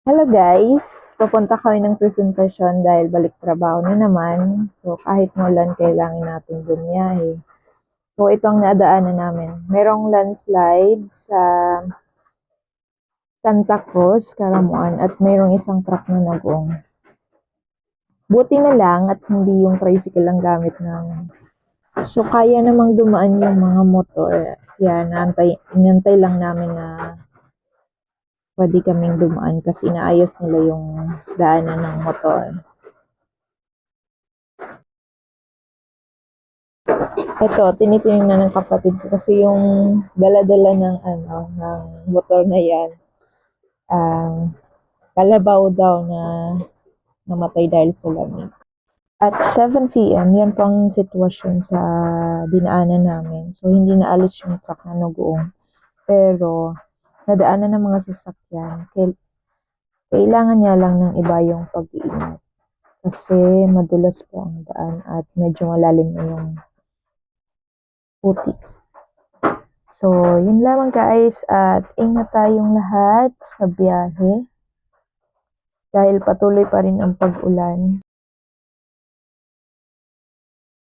Hello guys! Papunta kami ng presentasyon dahil balik trabaho na naman. So kahit maulan, kailangan natin bumiyahe. So ito ang nadaanan namin. Merong landslide sa Santa Cruz, Caramuan at merong isang truck na nagong. Buti na lang at hindi yung tricycle ang gamit namin. So kaya namang dumaan yung mga motor. Kaya inantay lang namin na pwede kaming dumaan kasi inaayos nila yung daanan ng motor. Ito, tinitingnan ng kapatid ko kasi yung dala-dala ng motor na yan, um, kalabaw daw na namatay dahil sa lamig. At 7 p.m., yan pang sitwasyon sa dinaanan namin. So, hindi na alis yung truck na nagoong. Pero, nadaanan ng mga sasakyan. Kailangan niya lang ng iba yung pag-iingat. Kasi madulas po ang daan at medyo malalim na yung putik. So, yun lamang guys at ingat tayong lahat sa biyahe dahil patuloy pa rin ang pag-ulan.